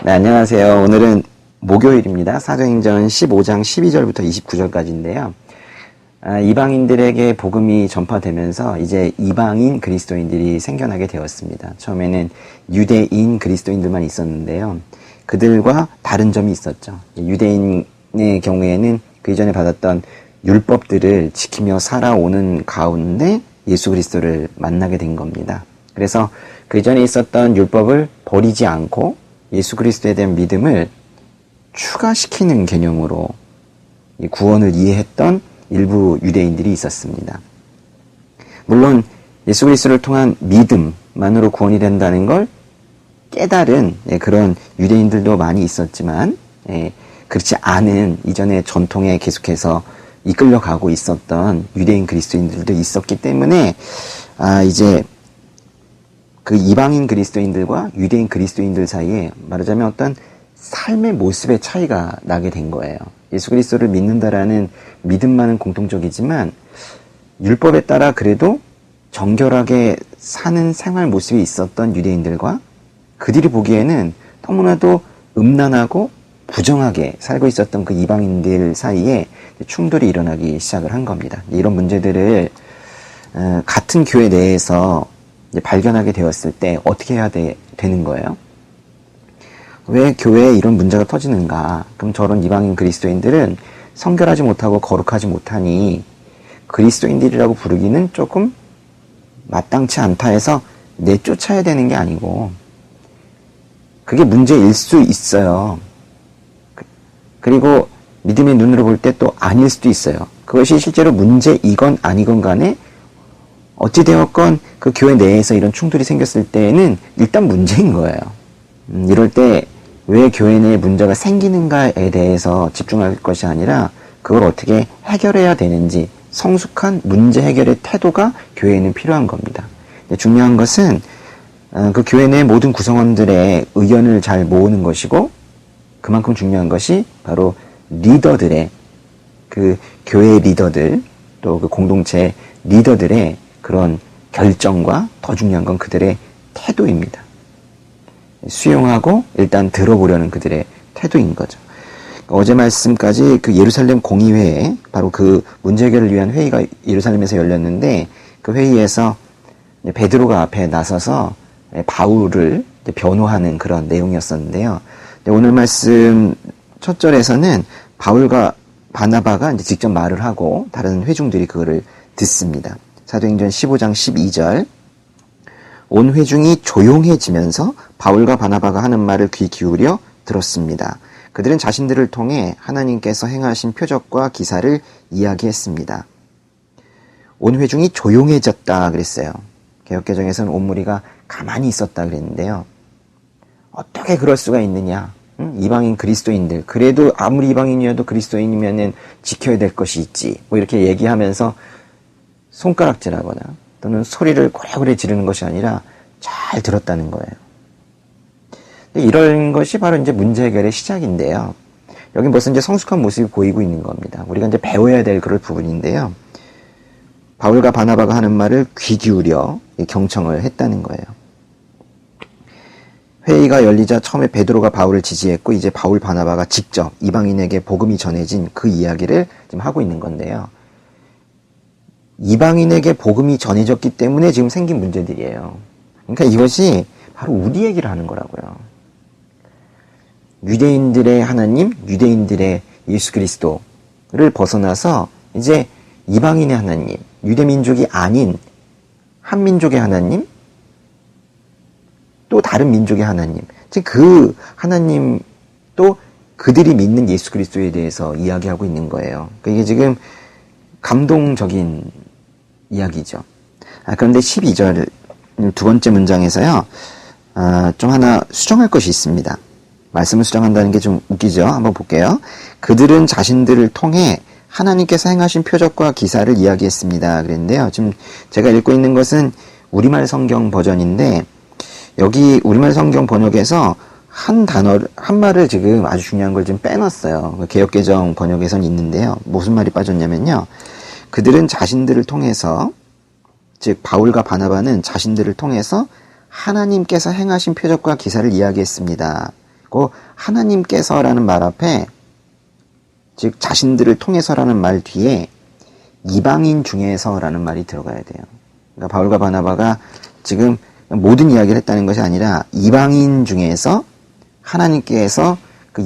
네, 안녕하세요. 오늘은 목요일입니다. 사도행전 15장 12절부터 29절까지인데요. 이방인들에게 복음이 전파되면서 이제 이방인 그리스도인들이 생겨나게 되었습니다. 처음에는 유대인 그리스도인들만 있었는데요. 그들과 다른 점이 있었죠. 유대인의 경우에는 그 이전에 받았던 율법들을 지키며 살아오는 가운데 예수 그리스도를 만나게 된 겁니다. 그래서 그 이전에 있었던 율법을 버리지 않고 예수 그리스도에 대한 믿음을 추가시키는 개념으로 구원을 이해했던 일부 유대인들이 있었습니다. 물론 예수 그리스도를 통한 믿음만으로 구원이 된다는 걸 깨달은 그런 유대인들도 많이 있었지만 그렇지 않은 이전의 전통에 계속해서 이끌려가고 있었던 유대인 그리스도인들도 있었기 때문에 이제 그 이방인 그리스도인들과 유대인 그리스도인들 사이에 말하자면 어떤 삶의 모습의 차이가 나게 된 거예요. 예수 그리스도를 믿는다라는 믿음만은 공통적이지만 율법에 따라 그래도 정결하게 사는 생활 모습이 있었던 유대인들과 그들이 보기에는 너무나도 음란하고 부정하게 살고 있었던 그 이방인들 사이에 충돌이 일어나기 시작을 한 겁니다. 이런 문제들을 같은 교회 내에서 발견하게 되었을 때 어떻게 해야 되는 거예요? 왜 교회에 이런 문제가 터지는가? 그럼 저런 이방인 그리스도인들은 성결하지 못하고 거룩하지 못하니 그리스도인들이라고 부르기는 조금 마땅치 않다 해서 내쫓아야 되는 게 아니고 그게 문제일 수 있어요. 그리고 믿음의 눈으로 볼 때 또 아닐 수도 있어요. 그것이 실제로 문제이건 아니건 간에 어찌되었건 그 교회 내에서 이런 충돌이 생겼을 때에는 일단 문제인 거예요. 이럴 때 왜 교회 내에 문제가 생기는가에 대해서 집중할 것이 아니라 그걸 어떻게 해결해야 되는지 성숙한 문제 해결의 태도가 교회에는 필요한 겁니다. 중요한 것은 그 교회 내 모든 구성원들의 의견을 잘 모으는 것이고 그만큼 중요한 것이 바로 리더들의 그 교회 리더들 또 그 공동체 리더들의 그런 결정과 더 중요한 건 그들의 태도입니다. 수용하고 일단 들어보려는 그들의 태도인 거죠. 어제 말씀까지 그 예루살렘 공의회에 바로 그 문제 해결을 위한 회의가 예루살렘에서 열렸는데 그 회의에서 베드로가 앞에 나서서 바울을 변호하는 그런 내용이었었는데요. 오늘 말씀 첫 절에서는 바울과 바나바가 이제 직접 말을 하고 다른 회중들이 그거를 듣습니다. 사도행전 15장 12절 온 회중이 조용해지면서 바울과 바나바가 하는 말을 귀 기울여 들었습니다. 그들은 자신들을 통해 하나님께서 행하신 표적과 기사를 이야기했습니다. 온 회중이 조용해졌다 그랬어요. 개역개정에서는 온 무리가 가만히 있었다 그랬는데요. 어떻게 그럴 수가 있느냐? 이방인 그리스도인들 그래도 아무리 이방인이어도 그리스도인이면은 지켜야 될 것이 있지. 뭐 이렇게 얘기하면서 손가락질하거나 또는 소리를 고래고래 지르는 것이 아니라 잘 들었다는 거예요. 이런 것이 바로 이제 문제 해결의 시작인데요. 여기 벌써 이제 성숙한 모습이 보이고 있는 겁니다. 우리가 이제 배워야 될 그럴 부분인데요. 바울과 바나바가 하는 말을 귀 기울여 경청을 했다는 거예요. 회의가 열리자 처음에 베드로가 바울을 지지했고 이제 바울 바나바가 직접 이방인에게 복음이 전해진 그 이야기를 지금 하고 있는 건데요. 이방인에게 복음이 전해졌기 때문에 지금 생긴 문제들이에요. 그러니까 이것이 바로 우리 얘기를 하는 거라고요. 유대인들의 하나님, 유대인들의 예수 그리스도를 벗어나서 이제 이방인의 하나님, 유대민족이 아닌 한민족의 하나님, 또 다른 민족의 하나님, 즉 그 하나님 또 그들이 믿는 예수 그리스도에 대해서 이야기하고 있는 거예요. 이게 지금 감동적인 이야기죠. 그런데 12절 두 번째 문장에서요. 좀 하나 수정할 것이 있습니다. 말씀을 수정한다는 게 좀 웃기죠. 한번 볼게요. 그들은 자신들을 통해 하나님께서 행하신 표적과 기사를 이야기했습니다. 그랬는데요. 지금 제가 읽고 있는 것은 우리말 성경 버전인데 여기 우리말 성경 번역에서 한 말을 지금 아주 중요한 걸 좀 빼놨어요. 개역개정 번역에선 있는데요. 무슨 말이 빠졌냐면요. 그들은 자신들을 통해서 즉 바울과 바나바는 자신들을 통해서 하나님께서 행하신 표적과 기사를 이야기했습니다. 그 하나님께서라는 말 앞에, 즉 자신들을 통해서라는 말 뒤에 이방인 중에서라는 말이 들어가야 돼요. 그러니까 바울과 바나바가 지금 모든 이야기를 했다는 것이 아니라 이방인 중에서 하나님께서 그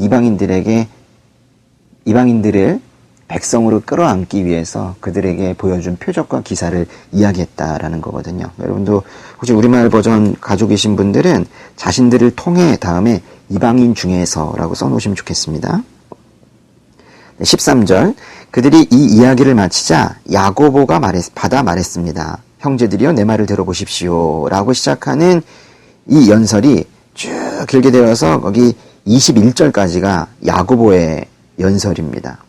이방인들을 백성으로 끌어안기 위해서 그들에게 보여준 표적과 기사를 이야기했다라는 거거든요. 여러분도 혹시 우리말 버전 가지고 계신 분들은 자신들을 통해 다음에 이방인 중에서라고 써놓으시면 좋겠습니다. 13절, 그들이 이 이야기를 마치자 야고보가 받아 말했습니다. 형제들이여 내 말을 들어보십시오 라고 시작하는 이 연설이 쭉 길게 되어서 거기 21절까지가 야고보의 연설입니다.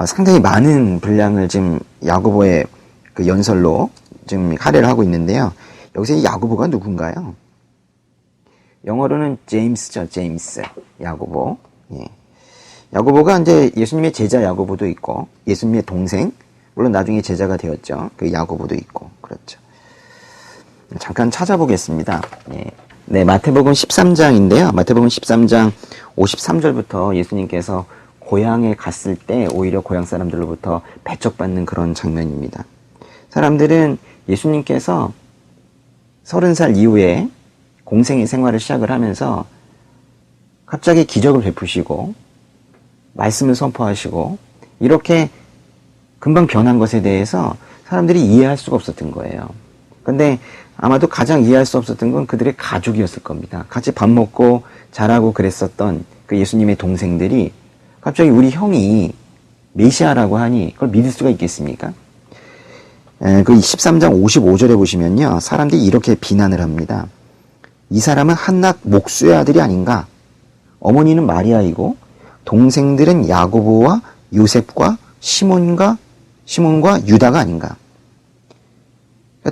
상당히 많은 분량을 지금 야고보의 그 연설로 지금 할애를 하고 있는데요. 여기서 이 야고보가 누군가요? 영어로는 제임스죠. 제임스. 야고보. 예. 야고보가 이제 예수님의 제자 야고보도 있고, 예수님의 동생, 물론 나중에 제자가 되었죠. 그 야고보도 있고, 그렇죠. 잠깐 찾아보겠습니다. 예. 네, 마태복음 13장인데요. 마태복음 13장 53절부터 예수님께서 고향에 갔을 때 오히려 고향 사람들로부터 배척받는 그런 장면입니다. 사람들은 예수님께서 30살 이후에 공생의 생활을 시작을 하면서 갑자기 기적을 베푸시고 말씀을 선포하시고 이렇게 금방 변한 것에 대해서 사람들이 이해할 수가 없었던 거예요. 근데 아마도 가장 이해할 수 없었던 건 그들의 가족이었을 겁니다. 같이 밥 먹고 자라고 그랬었던 그 예수님의 동생들이 갑자기 우리 형이 메시아라고 하니 그걸 믿을 수가 있겠습니까? 그 13장 55절에 보시면요. 사람들이 이렇게 비난을 합니다. 이 사람은 한낱 목수의 아들이 아닌가? 어머니는 마리아이고 동생들은 야고보와 요셉과 시몬과 유다가 아닌가?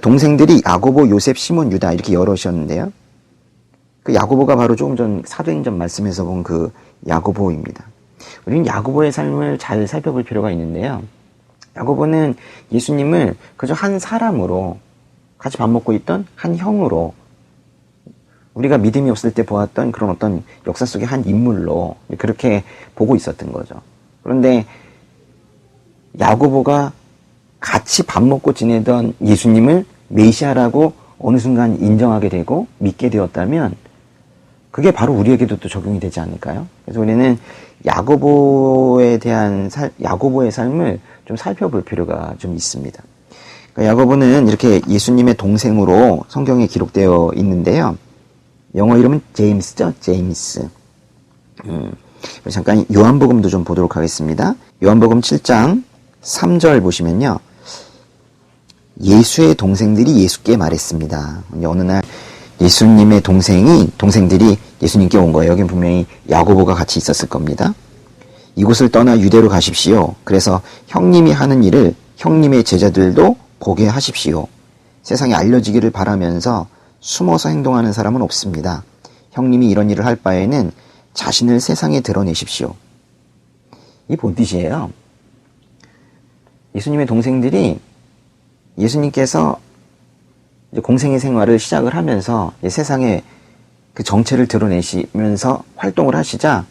동생들이 야고보, 요셉, 시몬, 유다 이렇게 여럿이었는데요. 그 야고보가 바로 조금 전 사도행전 말씀에서 본 그 야고보입니다. 우리는 야고보의 삶을 잘 살펴볼 필요가 있는데요. 야고보는 예수님을 그저 한 사람으로, 같이 밥 먹고 있던 한 형으로, 우리가 믿음이 없을 때 보았던 그런 어떤 역사 속의 한 인물로 그렇게 보고 있었던 거죠. 그런데 야고보가 같이 밥 먹고 지내던 예수님을 메시아라고 어느 순간 인정하게 되고 믿게 되었다면 그게 바로 우리에게도 또 적용이 되지 않을까요? 그래서 우리는 야고보의 삶을 좀 살펴볼 필요가 좀 있습니다. 그러니까 야고보는 이렇게 예수님의 동생으로 성경에 기록되어 있는데요. 영어 이름은 제임스죠? 제임스. 잠깐 요한복음도 좀 보도록 하겠습니다. 요한복음 7장 3절 보시면요. 예수의 동생들이 예수께 말했습니다. 어느 날 예수님의 동생들이 예수님께 온 거예요. 여긴 분명히 야고보가 같이 있었을 겁니다. 이곳을 떠나 유대로 가십시오. 그래서 형님이 하는 일을 형님의 제자들도 보게 하십시오. 세상에 알려지기를 바라면서 숨어서 행동하는 사람은 없습니다. 형님이 이런 일을 할 바에는 자신을 세상에 드러내십시오. 이게 뭔 뜻이에요? 예수님의 동생들이 예수님께서 이제 공생의 생활을 시작을 하면서 세상에 그 정체를 드러내시면서 활동을 하시자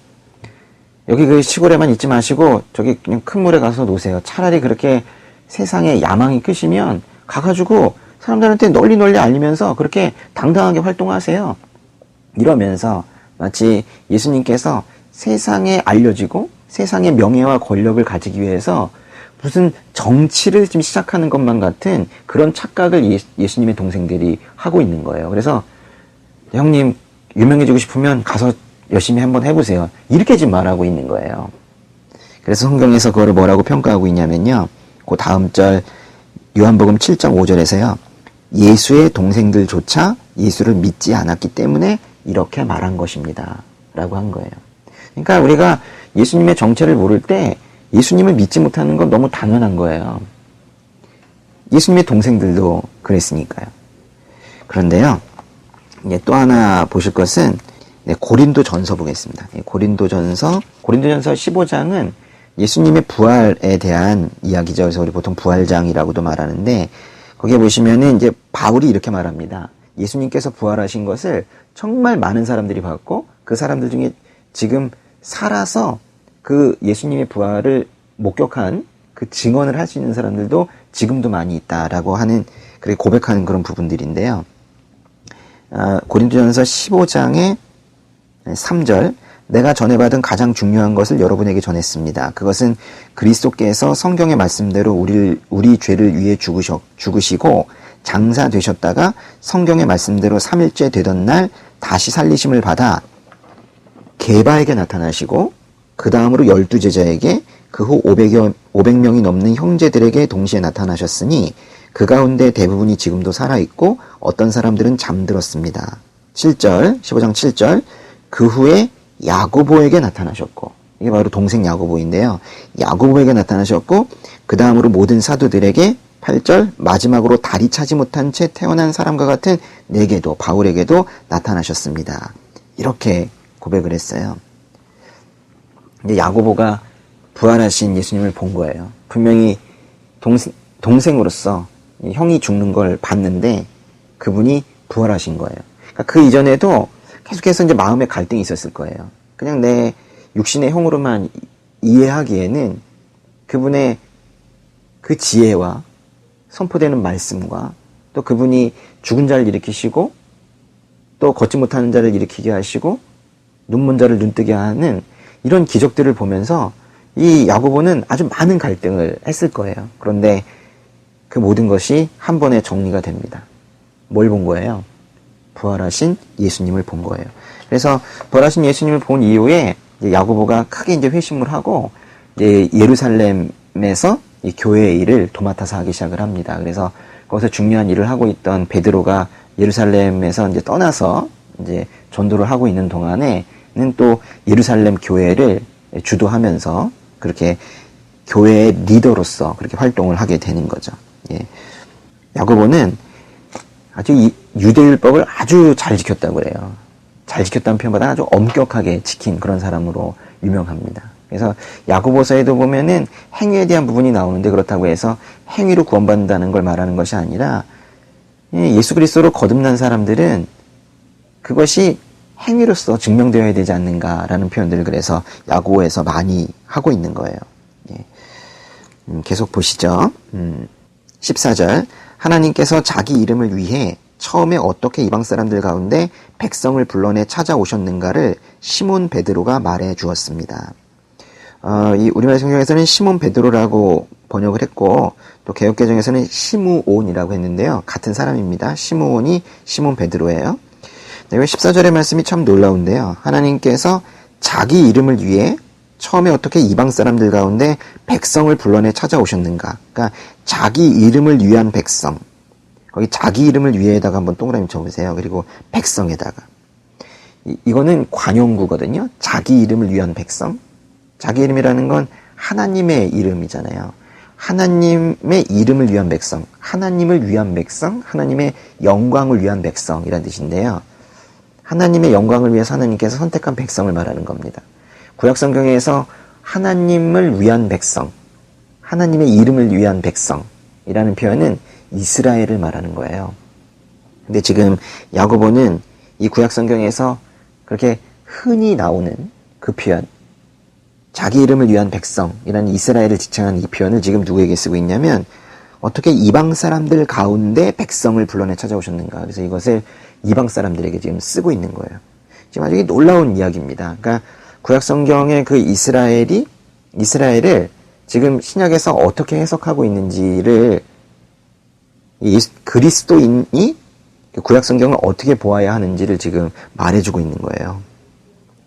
여기 그 시골에만 있지 마시고 저기 그냥 큰 물에 가서 노세요. 차라리 그렇게 세상에 야망이 크시면 가가지고 사람들한테 널리 알리면서 그렇게 당당하게 활동하세요. 이러면서 마치 예수님께서 세상에 알려지고 세상의 명예와 권력을 가지기 위해서 무슨 정치를 지금 시작하는 것만 같은 그런 착각을 예수님의 동생들이 하고 있는 거예요. 그래서 형님 유명해지고 싶으면 가서 열심히 한번 해보세요. 이렇게 지금 말하고 있는 거예요. 그래서 성경에서 그거를 뭐라고 평가하고 있냐면요. 그 다음 절 요한복음 7장 5절에서요. 예수의 동생들조차 예수를 믿지 않았기 때문에 이렇게 말한 것입니다. 라고 한 거예요. 그러니까 우리가 예수님의 정체를 모를 때 예수님을 믿지 못하는 건 너무 당연한 거예요. 예수님의 동생들도 그랬으니까요. 그런데요, 이제 또 하나 보실 것은 고린도전서 보겠습니다. 고린도전서 15장은 예수님의 부활에 대한 이야기죠. 그래서 우리 보통 부활장이라고도 말하는데 거기에 보시면은 이제 바울이 이렇게 말합니다. 예수님께서 부활하신 것을 정말 많은 사람들이 봤고 그 사람들 중에 지금 살아서 그 예수님의 부활을 목격한 그 증언을 할 수 있는 사람들도 지금도 많이 있다라고 하는, 그렇게 고백하는 그런 부분들인데요. 고린도전서 15장의 3절, 내가 전해받은 가장 중요한 것을 여러분에게 전했습니다. 그것은 그리스도께서 성경의 말씀대로 우리 죄를 위해 죽으시고 장사되셨다가 성경의 말씀대로 3일째 되던 날 다시 살리심을 받아 게바에게 나타나시고 그 다음으로 12제자에게 그 후 500명이 넘는 형제들에게 동시에 나타나셨으니 그 가운데 대부분이 지금도 살아있고 어떤 사람들은 잠들었습니다. 7절, 15장 7절, 그 후에 야고보에게 나타나셨고, 이게 바로 동생 야고보인데요. 야고보에게 나타나셨고 그 다음으로 모든 사도들에게, 8절, 마지막으로 다리 차지 못한 채 태어난 사람과 같은 내게도, 바울에게도 나타나셨습니다. 이렇게 고백을 했어요. 이제 야고보가 부활하신 예수님을 본 거예요. 분명히 동생으로서 형이 죽는 걸 봤는데 그분이 부활하신 거예요. 그러니까 그 이전에도 계속해서 이제 마음에 갈등이 있었을 거예요. 그냥 내 육신의 형으로만 이해하기에는 그분의 그 지혜와 선포되는 말씀과 또 그분이 죽은 자를 일으키시고 또 걷지 못하는 자를 일으키게 하시고 눈먼 자를 눈뜨게 하는 이런 기적들을 보면서 이 야고보는 아주 많은 갈등을 했을 거예요. 그런데 그 모든 것이 한 번에 정리가 됩니다. 뭘 본 거예요? 부활하신 예수님을 본 거예요. 그래서 부활하신 예수님을 본 이후에 이제 야고보가 크게 이제 회심을 하고 이제 예루살렘에서 이 교회의 일을 도맡아서 하기 시작을 합니다. 그래서 거기서 중요한 일을 하고 있던 베드로가 예루살렘에서 이제 떠나서 이제 전도를 하고 있는 동안에는 또 예루살렘 교회를 주도하면서 그렇게 교회의 리더로서 그렇게 활동을 하게 되는 거죠. 예. 야고보는 아주 유대율법을 아주 잘 지켰다고 그래요. 잘 지켰다는 표현보다 아주 엄격하게 지킨 그런 사람으로 유명합니다. 그래서 야고보서에도 보면은 행위에 대한 부분이 나오는데 그렇다고 해서 행위로 구원받는다는 걸 말하는 것이 아니라 예수 그리스도로 거듭난 사람들은 그것이 행위로서 증명되어야 되지 않는가라는 표현들을 그래서 야고보에서 많이 하고 있는 거예요. 예. 계속 보시죠. 14절, 하나님께서 자기 이름을 위해 처음에 어떻게 이방 사람들 가운데 백성을 불러내 찾아오셨는가를 시몬 베드로가 말해 주었습니다. 이 우리나라 성경에서는 시몬 베드로라고 번역을 했고 또 개역개정에서는 시므온이라고 했는데요. 같은 사람입니다. 시므온이 시몬 베드로예요. 14절의 말씀이 참 놀라운데요. 하나님께서 자기 이름을 위해 처음에 어떻게 이방 사람들 가운데 백성을 불러내 찾아오셨는가. 그러니까 자기 이름을 위한 백성. 거기 자기 이름을 위해에다가 한번 동그라미 쳐보세요. 그리고 백성에다가. 이거는 관용구거든요. 자기 이름을 위한 백성. 자기 이름이라는 건 하나님의 이름이잖아요. 하나님의 이름을 위한 백성. 하나님을 위한 백성. 하나님의 영광을 위한 백성이라는 뜻인데요. 하나님의 영광을 위해서 하나님께서 선택한 백성을 말하는 겁니다. 구약성경에서 하나님을 위한 백성, 하나님의 이름을 위한 백성이라는 표현은 이스라엘을 말하는 거예요. 근데 지금 야고보는 이 구약성경에서 그렇게 흔히 나오는 그 표현, 자기 이름을 위한 백성이라는 이스라엘을 지칭하는 이 표현을 지금 누구에게 쓰고 있냐면 어떻게 이방 사람들 가운데 백성을 불러내 찾아오셨는가. 그래서 이것을 이방 사람들에게 지금 쓰고 있는 거예요. 지금 아주 놀라운 이야기입니다. 그러니까 구약성경의 그 이스라엘을 지금 신약에서 어떻게 해석하고 있는지를 그리스도인이 구약성경을 어떻게 보아야 하는지를 지금 말해주고 있는 거예요.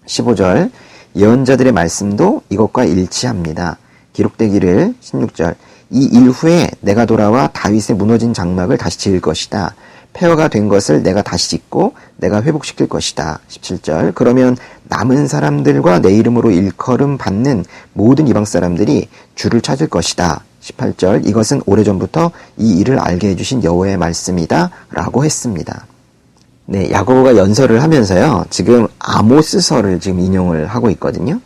15절, 예언자들의 말씀도 이것과 일치합니다. 기록되기를 16절, 이 일 후에 내가 돌아와 다윗의 무너진 장막을 다시 지을 것이다. 폐허가 된 것을 내가 다시 짓고 내가 회복시킬 것이다. 17절, 그러면 남은 사람들과 내 이름으로 일컬음 받는 모든 이방 사람들이 주를 찾을 것이다. 18절, 이것은 오래전부터 이 일을 알게 해주신 여호와의 말씀이다 라고 했습니다. 네, 야고보가 연설을 하면서요, 지금 아모스서를 지금 인용을 하고 있거든요.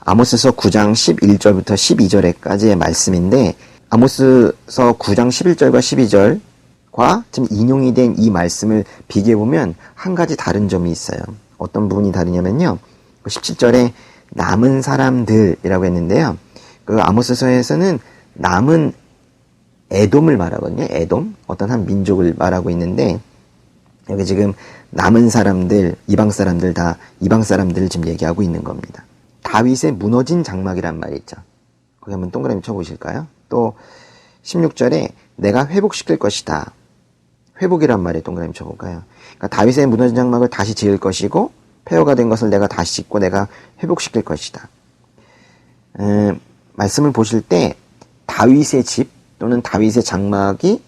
아모스서 9장 11절부터 12절까지의 말씀인데, 아모스서 9장 11절과 12절과 지금 인용이 된 이 말씀을 비교해보면 한 가지 다른 점이 있어요. 어떤 부분이 다르냐면요. 17절에 남은 사람들이라고 했는데요. 그 아모스서에서는 남은 에돔을 말하거든요. 에돔. 어떤 한 민족을 말하고 있는데, 여기 지금 남은 사람들, 이방 사람들 다 이방 사람들을 지금 얘기하고 있는 겁니다. 다윗의 무너진 장막이란 말이 있죠. 거기 한번 동그라미 쳐보실까요? 또 16절에 내가 회복시킬 것이다. 회복이란 말에 동그라미 쳐볼까요? 그러니까 다윗의 무너진 장막을 다시 지을 것이고 폐허가 된 것을 내가 다시 짓고 내가 회복시킬 것이다. 말씀을 보실 때 다윗의 집 또는 다윗의 장막이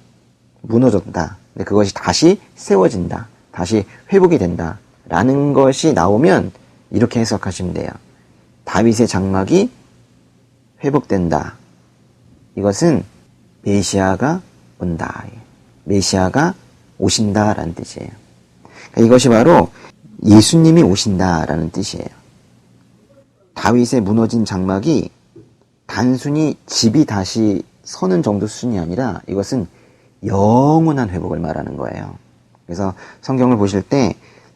무너졌다. 근데 그것이 다시 세워진다. 다시 회복이 된다. 라는 것이 나오면 이렇게 해석하시면 돼요. 다윗의 장막이 회복된다. 이것은 메시아가 온다. 메시아가 오신다라는 뜻이에요. 그러니까 이것이 바로 예수님이 오신다라는 뜻이에요. 다윗의 무너진 장막이 단순히 집이 다시 서는 정도 수준이 아니라 이것은 영원한 회복을 말하는 거예요. 그래서 성경을 보실 때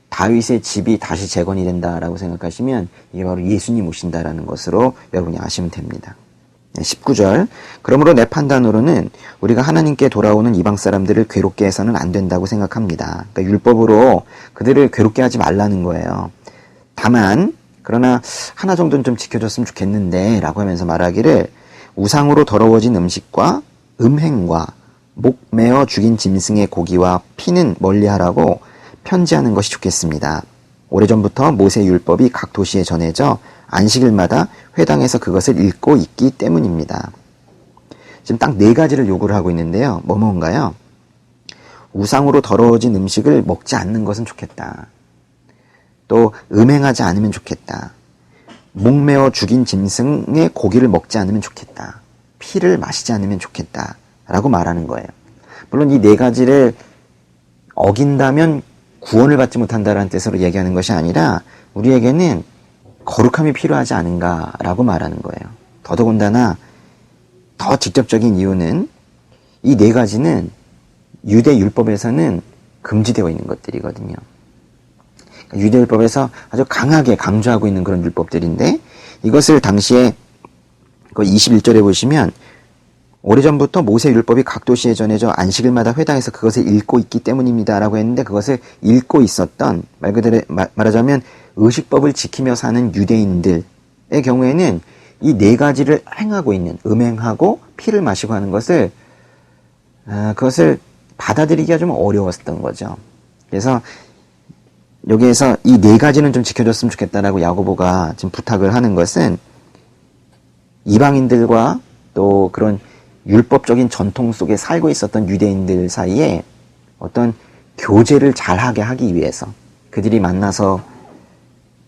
다윗의 집이 다시 재건이 된다라고 생각하시면 이게 바로 예수님 오신다라는 것으로 여러분이 아시면 됩니다. 19절 그러므로 내 판단으로는 우리가 하나님께 돌아오는 이방 사람들을 괴롭게 해서는 안 된다고 생각합니다. 그러니까 율법으로 그들을 괴롭게 하지 말라는 거예요. 다만 그러나 하나 정도는 좀 지켜줬으면 좋겠는데 라고 하면서 말하기를 우상으로 더러워진 음식과 음행과 목 메어 죽인 짐승의 고기와 피는 멀리하라고 편지하는 것이 좋겠습니다. 오래전부터 모세 율법이 각 도시에 전해져 안식일마다 회당에서 그것을 읽고 있기 때문입니다. 지금 딱 4가지를 요구를 하고 있는데요. 뭔가요? 우상으로 더러워진 음식을 먹지 않는 것은 좋겠다. 또 음행하지 않으면 좋겠다. 목매어 죽인 짐승의 고기를 먹지 않으면 좋겠다. 피를 마시지 않으면 좋겠다. 라고 말하는 거예요. 물론 이 4가지를 어긴다면 구원을 받지 못한다라는 뜻으로 얘기하는 것이 아니라 우리에게는 거룩함이 필요하지 않은가라고 말하는 거예요. 더더군다나 더 직접적인 이유는 이 4가지는 유대 율법에서는 금지되어 있는 것들이거든요. 유대 율법에서 아주 강하게 강조하고 있는 그런 율법들인데 이것을 당시에 21절에 보시면 오래전부터 모세 율법이 각 도시에 전해져 안식일마다 회당에서 그것을 읽고 있기 때문입니다 라고 했는데 그것을 읽고 있었던 말 그대로 말하자면 의식법을 지키며 사는 유대인들의 경우에는 이 4가지를 행하고 있는 음행하고 피를 마시고 하는 것을 그것을 받아들이기가 좀 어려웠던 거죠. 그래서 여기에서 이 4가지는 좀 지켜줬으면 좋겠다라고 야고보가 지금 부탁을 하는 것은 이방인들과 또 그런 율법적인 전통 속에 살고 있었던 유대인들 사이에 어떤 교제를 잘하게 하기 위해서 그들이 만나서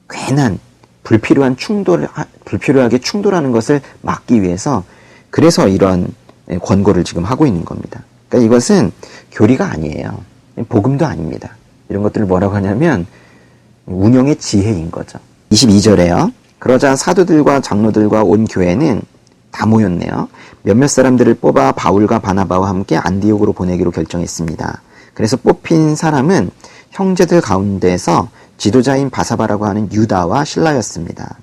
괜한 불필요하게 충돌하는 것을 막기 위해서 그래서 이런 권고를 지금 하고 있는 겁니다. 그러니까 이것은 교리가 아니에요. 복음도 아닙니다. 이런 것들을 뭐라고 하냐면 운영의 지혜인 거죠. 22절에요. 그러자 사도들과 장로들과 온 교회는 다 모였네요. 몇몇 사람들을 뽑아 바울과 바나바와 함께 안디옥으로 보내기로 결정했습니다. 그래서 뽑힌 사람은 형제들 가운데서 지도자인 바사바라고 하는 유다와 실라였습니다.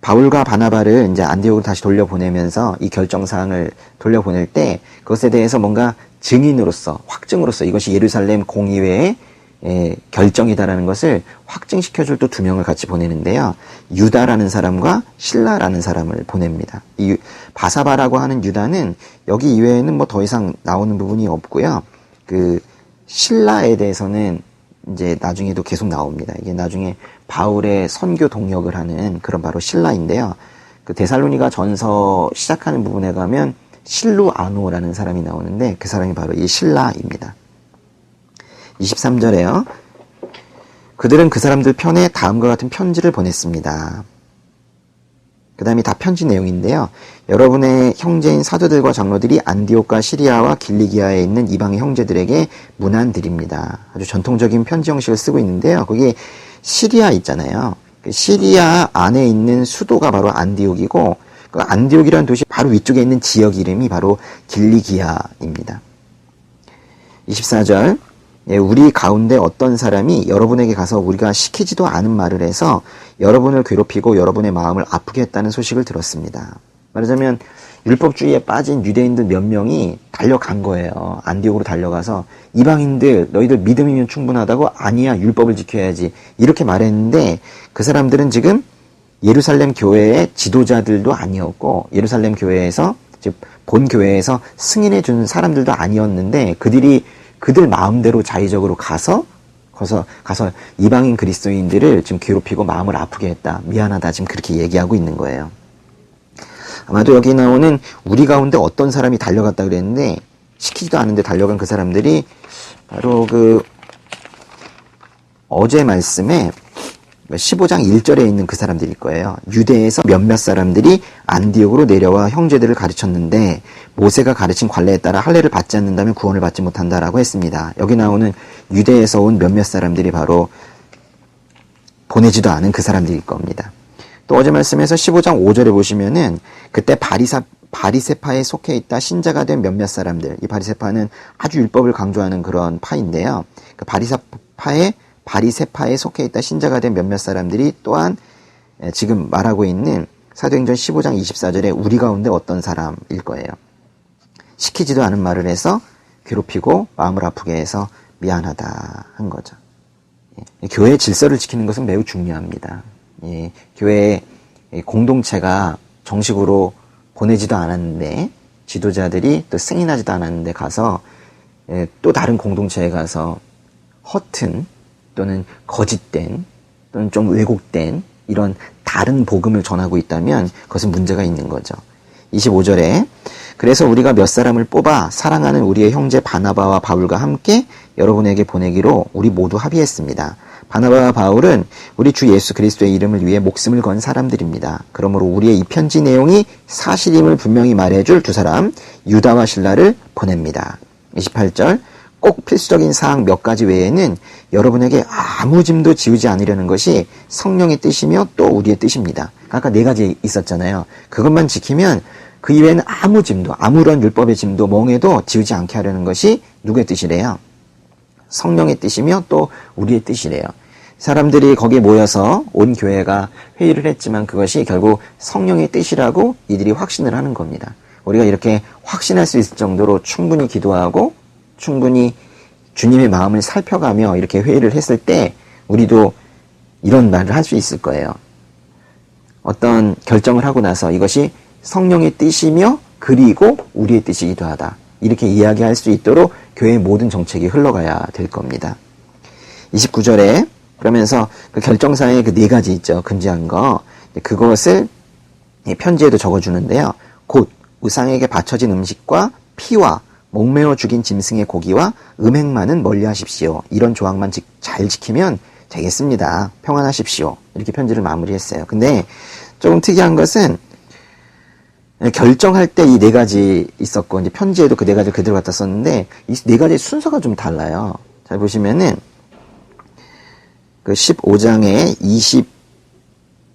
바울과 바나바를 이제 안디옥으로 다시 돌려보내면서 이 결정사항을 돌려보낼 때 그것에 대해서 뭔가 증인으로서, 확증으로서 이것이 예루살렘 공의회의 결정이다라는 것을 확증시켜줄 또 2명을 같이 보내는데요. 유다라는 사람과 실라라는 사람을 보냅니다. 이 바사바라고 하는 유다는 여기 이외에는 뭐 더 이상 나오는 부분이 없고요. 그 실라에 대해서는 이제 나중에도 계속 나옵니다. 이게 나중에 바울의 선교 동역을 하는 그런 바로 실라인데요. 그 데살로니가 전서 시작하는 부분에 가면 실루아노라는 사람이 나오는데 그 사람이 바로 이 실라입니다. 23절에요. 그들은 그 사람들 편에 다음과 같은 편지를 보냈습니다. 그 다음이 다 편지 내용인데요. 여러분의 형제인 사도들과 장로들이 안디옥과 시리아와 길리기아에 있는 이방의 형제들에게 문안드립니다. 아주 전통적인 편지 형식을 쓰고 있는데요. 거기 시리아 있잖아요. 시리아 안에 있는 수도가 바로 안디옥이고 그 안디옥이라는 도시 바로 위쪽에 있는 지역 이름이 바로 길리기아입니다. 24절 예, 우리 가운데 어떤 사람이 여러분에게 가서 우리가 시키지도 않은 말을 해서 여러분을 괴롭히고 여러분의 마음을 아프게 했다는 소식을 들었습니다. 말하자면 율법주의에 빠진 유대인들 몇 명이 달려간 거예요. 안디옥으로 달려가서 이방인들 너희들 믿음이면 충분하다고? 아니야, 율법을 지켜야지, 이렇게 말했는데 그 사람들은 지금 예루살렘 교회의 지도자들도 아니었고 예루살렘 교회에서 즉 본 교회에서 승인해 준 사람들도 아니었는데 그들 마음대로 자의적으로 가서 이방인 그리스도인들을 지금 괴롭히고 마음을 아프게 했다, 미안하다, 지금 그렇게 얘기하고 있는 거예요. 아마도 여기 나오는 우리 가운데 어떤 사람이 달려갔다 그랬는데 시키지도 않은데 달려간 그 사람들이 바로 그 어제 말씀에 15장 1절에 있는 그 사람들일 거예요. 유대에서 몇몇 사람들이 안디옥으로 내려와 형제들을 가르쳤는데 모세가 가르친 관례에 따라 할례를 받지 않는다면 구원을 받지 못한다라고 했습니다. 여기 나오는 유대에서 온 몇몇 사람들이 바로 보내지도 않은 그 사람들일 겁니다. 또 어제 말씀에서 15장 5절에 보시면은 그때 바리새파에 속해 있다 신자가 된 몇몇 사람들, 이 바리새파는 아주 율법을 강조하는 그런 파인데요. 그 바리새파에 속해 있다 신자가 된 몇몇 사람들이 또한 지금 말하고 있는 사도행전 15장 24절에 우리 가운데 어떤 사람일 거예요. 시키지도 않은 말을 해서 괴롭히고 마음을 아프게 해서 미안하다 한 거죠. 교회의 질서를 지키는 것은 매우 중요합니다. 교회의 공동체가 정식으로 보내지도 않았는데 지도자들이 또 승인하지도 않았는데 가서 또 다른 공동체에 가서 허튼 또는 거짓된 또는 좀 왜곡된 이런 다른 복음을 전하고 있다면 그것은 문제가 있는 거죠. 25절에 그래서 우리가 몇 사람을 뽑아 사랑하는 우리의 형제 바나바와 바울과 함께 여러분에게 보내기로 우리 모두 합의했습니다. 바나바와 바울은 우리 주 예수 그리스도의 이름을 위해 목숨을 건 사람들입니다. 그러므로 우리의 이 편지 내용이 사실임을 분명히 말해줄 두 사람 유다와 실라를 보냅니다. 28절 꼭 필수적인 사항 몇 가지 외에는 여러분에게 아무 짐도 지우지 않으려는 것이 성령의 뜻이며 또 우리의 뜻입니다. 아까 4가지 있었잖아요. 그것만 지키면 그 이외에는 아무 짐도, 아무런 율법의 짐도 멍에도 지우지 않게 하려는 것이 누구의 뜻이래요? 성령의 뜻이며 또 우리의 뜻이래요. 사람들이 거기에 모여서 온 교회가 회의를 했지만 그것이 결국 성령의 뜻이라고 이들이 확신을 하는 겁니다. 우리가 이렇게 확신할 수 있을 정도로 충분히 기도하고 충분히 주님의 마음을 살펴가며 이렇게 회의를 했을 때 우리도 이런 말을 할 수 있을 거예요. 어떤 결정을 하고 나서 이것이 성령의 뜻이며 그리고 우리의 뜻이기도 하다, 이렇게 이야기할 수 있도록 교회의 모든 정책이 흘러가야 될 겁니다. 29절에 그러면서 그 결정사항에 그 4가지 있죠. 금지한 거. 그것을 편지에도 적어주는데요. 곧 우상에게 바쳐진 음식과 피와 목매어 죽인 짐승의 고기와 음행만은 멀리하십시오. 이런 조항만 잘 지키면 되겠습니다. 평안하십시오. 이렇게 편지를 마무리했어요. 근데 조금 특이한 것은 결정할 때 이 4가지 있었고 이제 편지에도 그 4가지를 그대로 갖다 썼는데 이 4가지 순서가 좀 달라요. 잘 보시면은 그 15장의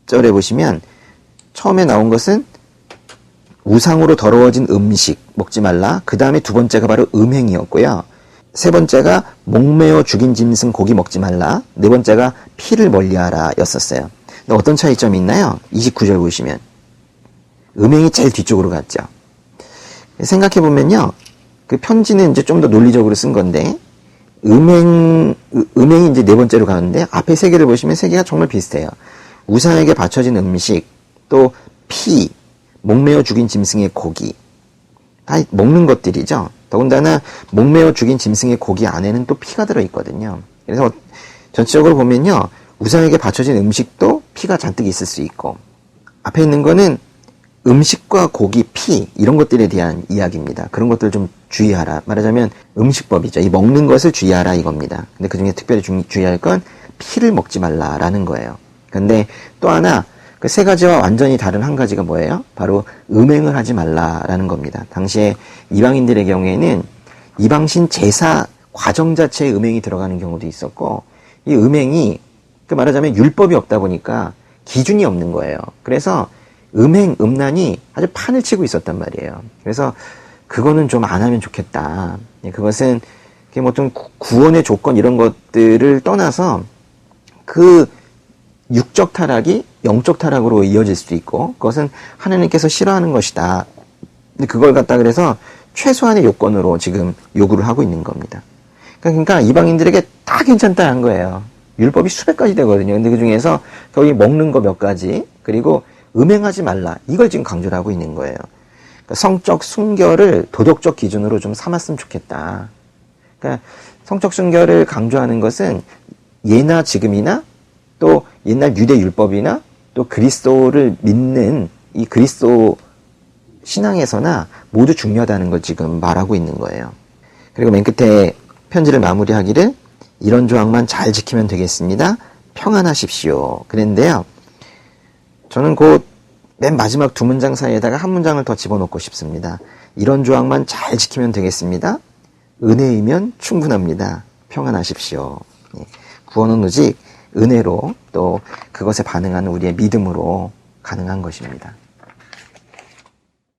20절에 보시면 처음에 나온 것은 우상으로 더러워진 음식 먹지 말라. 그 다음에 2번째가 바로 음행이었고요. 3번째가 목매어 죽인 짐승 고기 먹지 말라. 4번째가 피를 멀리하라 였었어요. 근데 어떤 차이점이 있나요? 29절 보시면 음행이 제일 뒤쪽으로 갔죠. 생각해보면요, 그 편지는 이제 좀 더 논리적으로 쓴 건데 음행이 이제 4번째로 가는데 앞에 3개를 보시면 3개가 정말 비슷해요. 우상에게 바쳐진 음식, 또 피, 목매어 죽인 짐승의 고기, 다 먹는 것들이죠. 더군다나 목매어 죽인 짐승의 고기 안에는 또 피가 들어있거든요. 그래서 전체적으로 보면요, 우상에게 바쳐진 음식도 피가 잔뜩 있을 수 있고 앞에 있는 거는 음식과 고기, 피 이런 것들에 대한 이야기입니다. 그런 것들 좀 주의하라. 말하자면 음식법이죠. 이 먹는 것을 주의하라 이겁니다. 근데 그중에 특별히 주의할 건 피를 먹지 말라라는 거예요. 근데 또 하나 그 3가지와 완전히 다른 한 가지가 뭐예요? 바로 음행을 하지 말라라는 겁니다. 당시에 이방인들의 경우에는 이방신 제사 과정 자체에 음행이 들어가는 경우도 있었고 이 음행이 그 말하자면 율법이 없다 보니까 기준이 없는 거예요. 그래서 음행, 음란이 아주 판을 치고 있었단 말이에요. 그래서 그거는 좀 안 하면 좋겠다. 그것은 그게 뭐 어떤 구원의 조건 이런 것들을 떠나서 그 육적 타락이 영적 타락으로 이어질 수도 있고 그것은 하나님께서 싫어하는 것이다. 근데 그걸 갖다 그래서 최소한의 요건으로 지금 요구를 하고 있는 겁니다. 그러니까 이방인들에게 다 괜찮다 한 거예요. 율법이 수백 가지 되거든요. 근데 그 중에서 거기 먹는 거 몇 가지, 그리고 음행하지 말라. 이걸 지금 강조를 하고 있는 거예요. 그러니까 성적 순결을 도덕적 기준으로 좀 삼았으면 좋겠다. 그러니까 성적 순결을 강조하는 것은 예나 지금이나 또 옛날 유대 율법이나 또 그리스도를 믿는 이 그리스도 신앙에서나 모두 중요하다는 걸 지금 말하고 있는 거예요. 그리고 맨 끝에 편지를 마무리하기를 이런 조항만 잘 지키면 되겠습니다. 평안하십시오. 그랬는데요. 저는 곧 맨 마지막 두 문장 사이에다가 한 문장을 더 집어넣고 싶습니다. 이런 조항만 잘 지키면 되겠습니다. 은혜이면 충분합니다. 평안하십시오. 구원은 오직 은혜로 또 그것에 반응하는 우리의 믿음으로 가능한 것입니다.